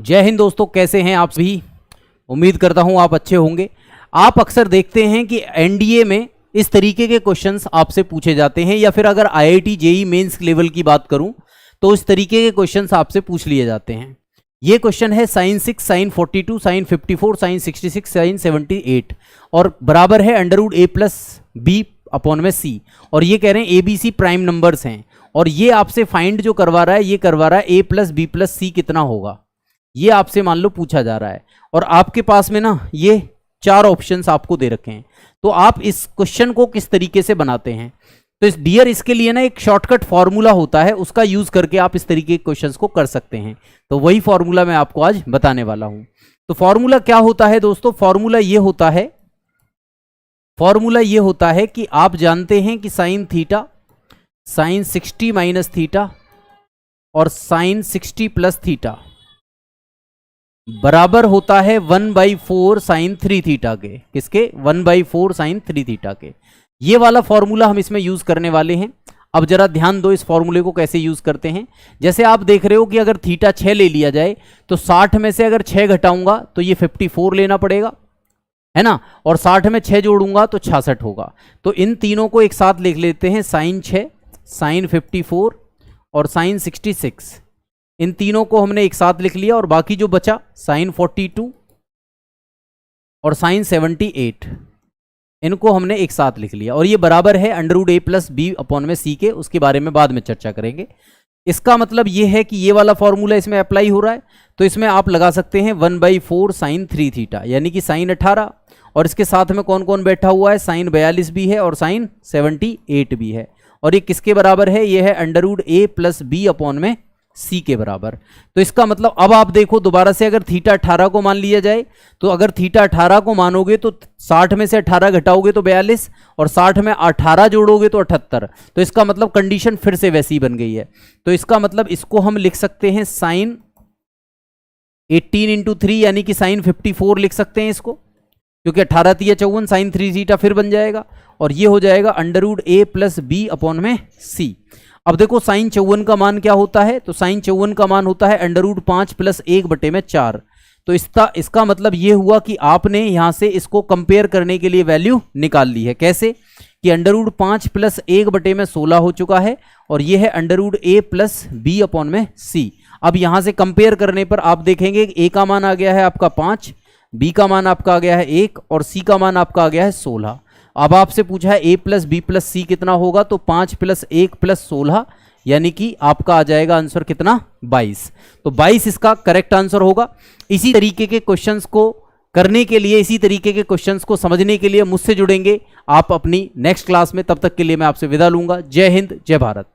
जय हिंद दोस्तों, कैसे हैं आप सभी। उम्मीद करता हूं आप अच्छे होंगे। आप अक्सर देखते हैं कि एनडीए में इस तरीके के क्वेश्चंस आपसे पूछे जाते हैं, या फिर अगर आईआईटी जेईई मेंस लेवल की बात करूं तो इस तरीके के क्वेश्चंस आपसे पूछ लिए जाते हैं। ये क्वेश्चन है sine 6, sine 42, sine 54, sine 66, sine 78 और बराबर है under root A plus B upon में सी। और ये कह रहे हैं A B C prime numbers हैं, और ये आपसे फाइंड जो करवा रहा है, ये करवा रहा है ए प्लस बी प्लस सी कितना होगा, ये आपसे मान लो पूछा जा रहा है। और आपके पास में ना ये 4 ऑप्शंस आपको दे रखे हैं, तो आप इस क्वेश्चन को किस तरीके से बनाते हैं। तो इस डियर इसके लिए ना एक शॉर्टकट फॉर्मूला होता है, उसका यूज करके आप इस तरीके के क्वेश्चंस को कर सकते हैं। तो वही फॉर्मूला मैं आपको आज बताने वाला हूं। तो फॉर्मूला क्या होता है दोस्तों, फॉर्मूला ये होता है कि आप जानते हैं कि sine theta, sine 60 minus theta और साइन 60 प्लस थीटा बराबर होता है 1/4 साइन 3 थीटा के। किसके? 1/4 साइन 3 थीटा के। ये वाला फॉर्मूला हम इसमें यूज करने वाले हैं। अब जरा ध्यान दो इस फॉर्मूले को कैसे यूज करते हैं। जैसे आप देख रहे हो कि अगर थीटा 6 ले लिया जाए तो 60 में से अगर 6 घटाऊंगा तो ये 54 लेना पड़ेगा, है ना, और 60 में 6 जोड़ूंगा तो 66 होगा। तो इन तीनों को एक साथ लिख लेते हैं, साइन 6, साइन 54 और साइन 66। इन तीनों को हमने एक साथ लिख लिया, और बाकी जो बचा साइन 42 और साइन 78, इनको हमने एक साथ लिख लिया, और ये बराबर है under root A plus B upon में सी के। उसके बारे में बाद में चर्चा करेंगे। इसका मतलब ये है कि ये वाला फॉर्मूला इसमें अप्लाई हो रहा है, तो इसमें आप लगा सकते हैं 1/4 साइन 3 थीटा, यानी कि साइन 18, और इसके साथ में कौन कौन बैठा हुआ है, साइन 42 भी है और साइन 78 भी है। और ये किसके बराबर है, ये है under root A plus B upon में सी के बराबर। तो इसका मतलब अब आप देखो दोबारा से, अगर थीटा 18 को मान लिया जाए, तो अगर थीटा 18 को मानोगे तो 60 में से 18 घटाओगे तो 42, और 60 में 18 जोड़ोगे तो 78। तो इसका मतलब कंडीशन फिर से वैसी बन गई है। तो इसका मतलब इसको हम लिख सकते हैं साइन 18 इंटू 3, यानी कि साइन 54 लिख सकते हैं इसको, क्योंकि 18 3 54, साइन 3 थीटा फिर बन जाएगा, और ये हो जाएगा under root A plus B upon में सी। अब देखो साइन 54 का मान क्या होता है, तो साइन 54 का मान होता है अंडरवुड 5 प्लस 1/4। तो इसका मतलब ये हुआ कि आपने यहां से इसको कंपेयर करने के लिए वैल्यू निकाल ली है। कैसे कि अंडरवुड 5 प्लस 1/16 हो चुका है, और ये है under root A plus B upon में सी। अब यहां से कंपेयर करने पर आप देखेंगे ए का मान आ गया है आपका 5, बी का मान आपका आ गया है 1, और सी का मान आपका आ गया है 16। अब आपसे पूछा है ए प्लस बी प्लस सी कितना होगा, तो 5 प्लस 1 प्लस 16, यानी कि आपका आ जाएगा आंसर कितना, 22। तो 22 इसका करेक्ट आंसर होगा। इसी तरीके के क्वेश्चंस को करने के लिए, इसी तरीके के क्वेश्चंस को समझने के लिए मुझसे जुड़ेंगे आप अपनी नेक्स्ट क्लास में। तब तक के लिए मैं आपसे विदा लूंगा। जय हिंद, जय भारत।